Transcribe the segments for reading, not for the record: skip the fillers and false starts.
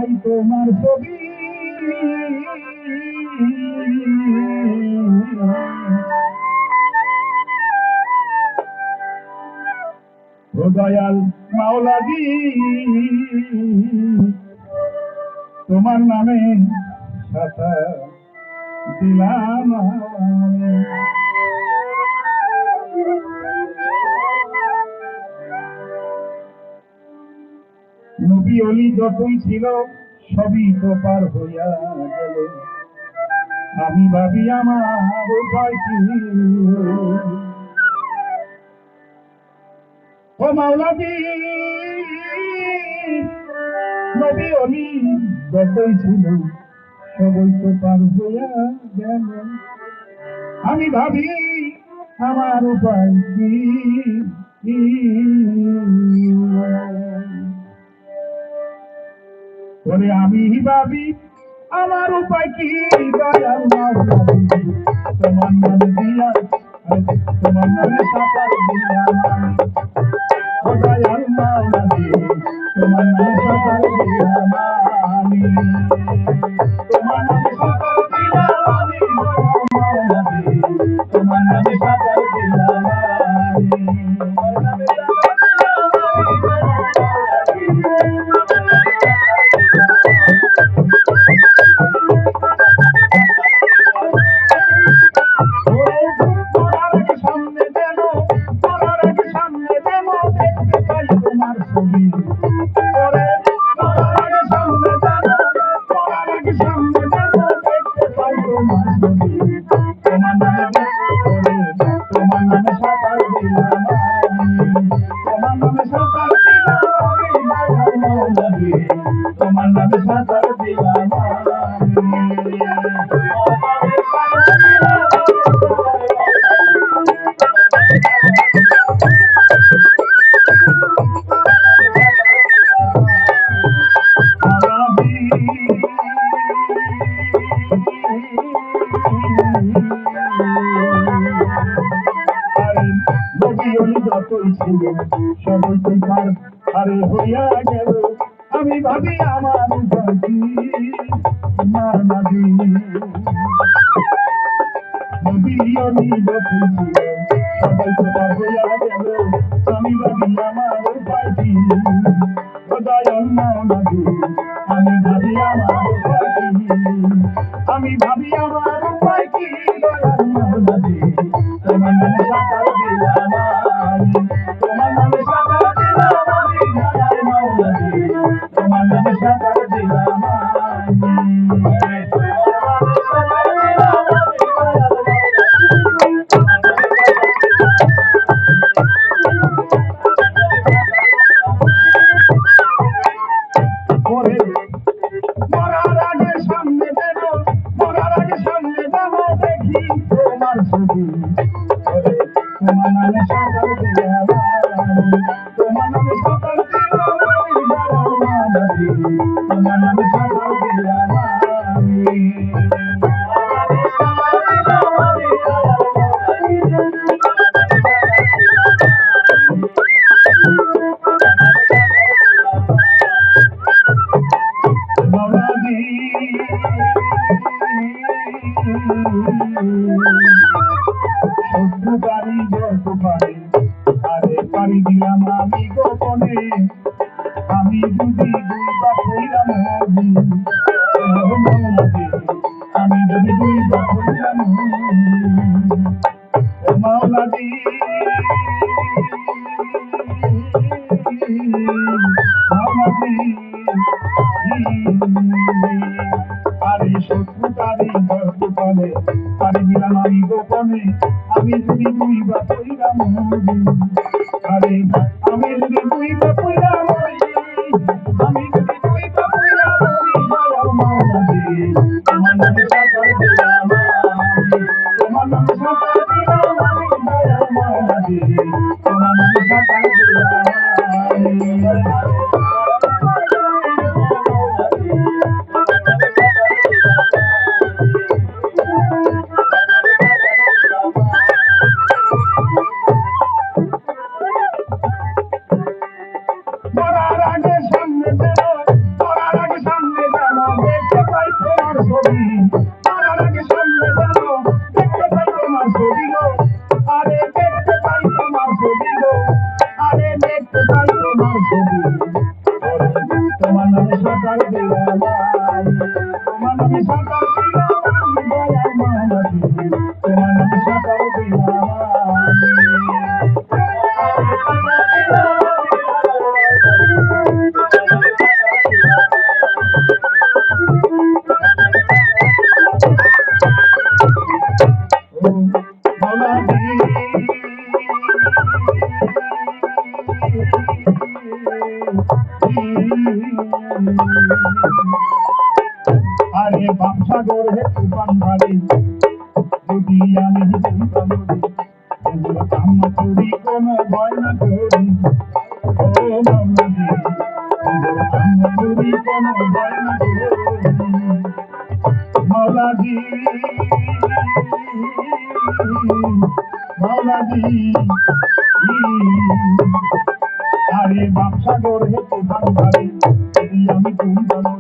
চাই তোমার ছবি, ও দয়াল মাওলাজি তোমার নামে সাথা দিলাম। নবী অলি যতই ছিল সবই তো পার হইয়া গেল, আমি ভাবি আমার উপায় কি। ও মাওলাজি নবী অলি যতই ছিল সবই তো পার হইয়া গেল, আমি ভাবি আমার উপায় কি। ওরে আমি ভাবি আমার উপায় কি, দয়াল মাওলাজি তোমার নামে দিয়া, তোমার নামে সাকার দিলাম আমি। ও দয়াল মাওলাজি তোমার নামে সাকার দিলাম আমি, তোমার নামে সাকার দিলাম আমি। দয়াল মাওলাজি তোমার নামে সাকার দিলাম আমি। তোমার নামে সাকার দিলাম যতই ছিল সবই তো পার আরে হইয়া গেল, আমি ভাবি আমার উপায় না নবী নবী অলি যতই ছিল সবাই তো পার হইয়া গেল, আমি ভাবি আমার উপায় কি। ও দয়াল মাওলাজি আমি ভাবি আমার উপায় কি, আমি ভাবি আমার উপায় কি। দয়াল মাওলাজি তোমার নামে সাকার দিলাম আমি, তোমার নামে সাকার দিলাম আমি। দয়াল মাওলাজি তোমার নামে সাকার দিলাম আমি। মরার আগে সামনে দেব, মরার আগে সামনে দেব দেখি তোমার ছবি, তোমার নামে সাকার দিলাম আমি, তোমার নামে সাকার দিলাম আমি। দয়াল মাওলাজি তোমার নামে সাকার দিলাম আমি। শত্রু বাড়ি যত পারে আরে পারি দিলাম আমি গোপনে, আমি যদি দুই বা কইলাম আমি যদি দুই বা কইলাম মাওলাজি মাওলাজি আরে শত্রু তারি গর্ব পালে পারি দিলাম আমি গোপনে, আমি যদি দুই বা কইলাম আরে আমি যদি দুই বা কইলাম আমি যদি দুই বা কইলাম দয়াল মাওলাজি তোমার নামে সাকার দিলাম আমি, তোমার নামে সাকার দিলাম আমি। দয়াল মাওলাজি তোমার নামে সাকার দিলাম আমি। মরার আগে সামনে দেব, মরার আগে সামনে ছবি তার আগে সামনে জানো দেখতে পাই তোমার ছবি গো আরে দেখতে পাই তোমার ছবি গো আরে দেখতে পাই তোমার ছবি তোমার নামে সকাল দিলাম তোমার নামে সকাল দিলাম দয়াল মানবী তোমার নামে সকাল দিলাম আরে বাপসাগর হে তুফান ভারী যদি আমি কাম করি কোনো ভয় না করি ও মামলাজি কাম করি কোনো ভয় না করি মাওলাজি মাওলাজি আরে বাপসাগর হে তুফান ভারী যদি আমি তুমি জানি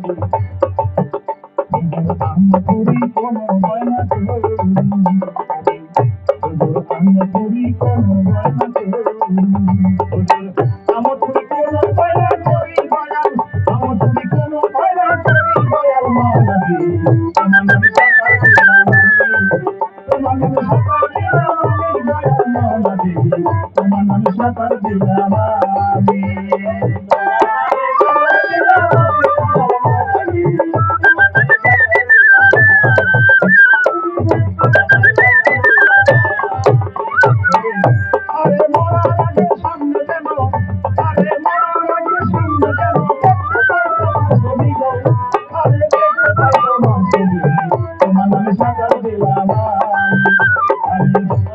আমি করি কোনো ভয় না করি আমি করি কোনো ভয় না করি আমার করি কোনো ভয় না করি দয়াল আমার করি কোনো ভয় না করি দয়াল মাওলাজি তোমার নামে সকাল দিলাম তোমার নামে সকাল দিলাম দয়াল মাওলাজি তোমার নামে সকাল দিলাম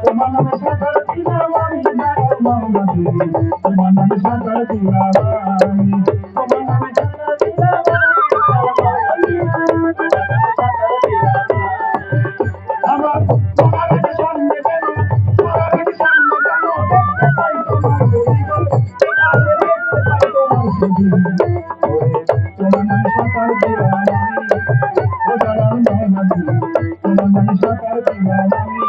তোমার নামে সকাল দিলাম আমি দয়াল মাওলাজি তোমার নামে সকাল দিলাম তোমার নামে সকাল দিলাম আমার তোমার সামনে কেন তোমার সামনে কেন দেখতে পাই তোমার ছবি দেখতে পাই তোমার ছবি তোমার নামে সকাল দিলাম আমি দয়াল মাওলাজি তোমার নামে সকাল দিলাম